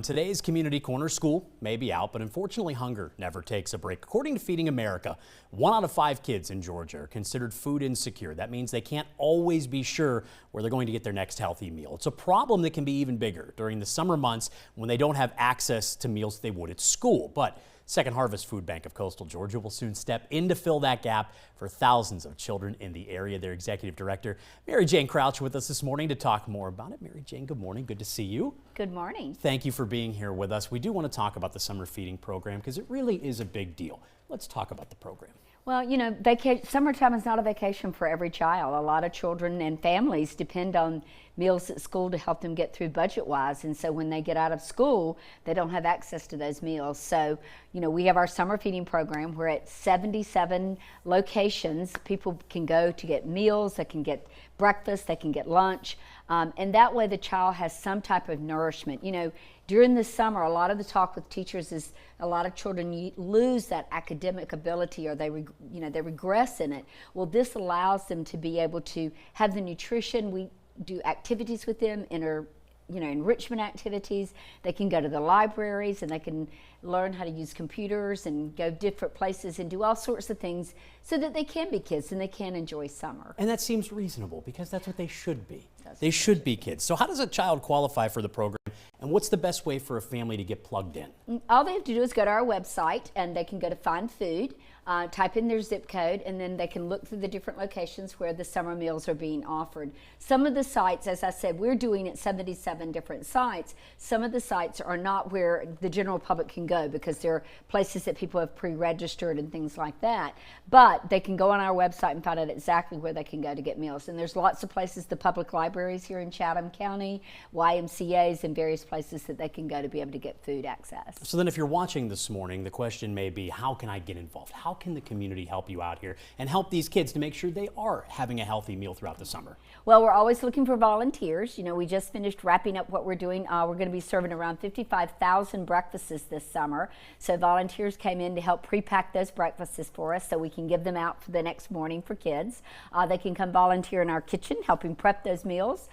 Today's Community Corner, school may be out, but unfortunately hunger never takes a break. According to Feeding America, 1 out of 5 kids in Georgia are considered food insecure. That means they can't always be sure where they're going to get their next healthy meal. It's a problem that can be even bigger during the summer months when they don't have access to meals they would at school. But Second Harvest Food Bank of Coastal Georgia will soon step in to fill that gap for thousands of children in the area. Their executive director, Mary Jane Crouch, with us this morning to talk more about it. Mary Jane, good morning. Good to see you. Good morning. Thank you for being here with us. We do want to talk about the summer feeding program because it really is a big deal. Let's talk about the program. Well, you know, summertime is not a vacation for every child. A lot of children and families depend on meals at school to help them get through budget-wise, and so when they get out of school, they don't have access to those meals. So, you know, we have our summer feeding program. We're at 77 locations. People can go to get meals, they can get breakfast, they can get lunch, and that way the child has some type of nourishment. You know, during the summer, a lot of the talk with teachers is a lot of children lose that academic ability, or they regress in it. Well, this allows them to be able to have the nutrition. We do activities with them, enrichment activities. They can go to the libraries and they can learn how to use computers and go different places and do all sorts of things so that they can be kids and they can enjoy summer. And that seems reasonable because that's what they should be. They should be kids. So how does a child qualify for the program, and what's the best way for a family to get plugged in? All they have to do is go to our website, and they can go to Find Food, type in their zip code, and then they can look through the different locations where the summer meals are being offered. Some of the sites, as I said, we're doing at 77 different sites. Some of the sites are not where the general public can go because they're places that people have pre-registered and things like that. But they can go on our website and find out exactly where they can go to get meals. And there's lots of places, the public libraries here in Chatham County, YMCAs, and various places that they can go to be able to get food access. So then if you're watching this morning, the question may be, how can I get involved? How can the community help you out here and help these kids to make sure they are having a healthy meal throughout the summer? Well, we're always looking for volunteers. You know, we just finished wrapping up what we're doing. We're going to be serving around 55,000 breakfasts this summer. So volunteers came in to help pre-pack those breakfasts for us so we can give them out for the next morning for kids. They can come volunteer in our kitchen helping prep those meals.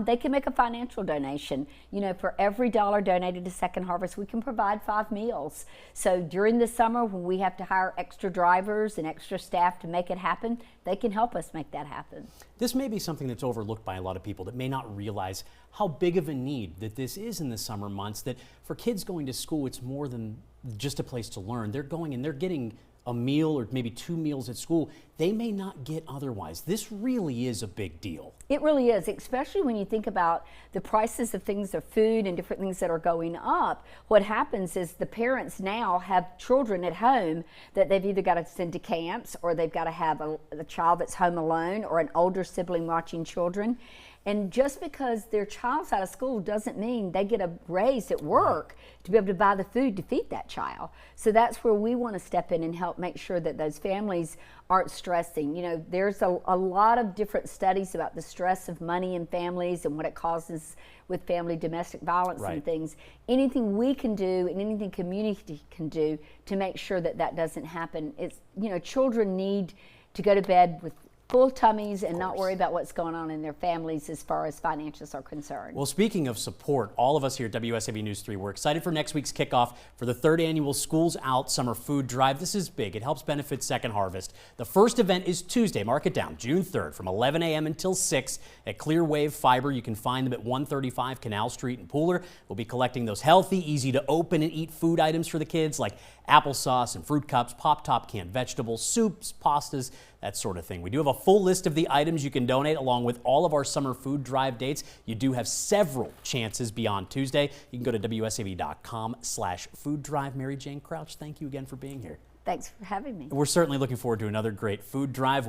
They can make a financial donation. You know, for every dollar donated to Second Harvest, we can provide 5 meals. So during the summer, when we have to hire extra drivers and extra staff to make it happen, they can help us make that happen. This may be something that's overlooked by a lot of people that may not realize how big of a need that this is in the summer months, that for kids going to school, it's more than just a place to learn. They're going and they're getting a meal or maybe 2 meals at school they may not get otherwise. This really is a big deal. It really is, especially when you think about the prices of things, of food and different things that are going up. What happens is the parents now have children at home that they've either got to send to camps, or they've got to have a child that's home alone, or an older sibling watching children. And just because their child's out of school doesn't mean they get a raise at work to be able to buy the food to feed that child. So that's where we want to step in and help make sure that those families aren't stressing. You know, there's a lot of different studies about the stress of money in families and what it causes with family domestic violence and things. Anything we can do and anything community can do to make sure that that doesn't happen. It's, you know, children need to go to bed with full tummies and not worry about what's going on in their families as far as financials are concerned. Well, speaking of support, all of us here at WSAV News 3, we're excited for next week's kickoff for the 3rd annual Schools Out Summer Food Drive. This is big. It helps benefit Second Harvest. The first event is Tuesday, mark it down, June 3rd from 11 a.m. until 6 at Clear Wave Fiber. You can find them at 135 Canal Street in Pooler. We'll be collecting those healthy, easy to open and eat food items for the kids like applesauce and fruit cups, pop-top canned vegetables, soups, pastas, that sort of thing. We do have a full list of the items you can donate along with all of our summer food drive dates. You do have several chances beyond Tuesday. You can go to WSAV.com/food drive. Mary Jane Crouch, thank you again for being here. Thanks for having me. We're certainly looking forward to another great food drive.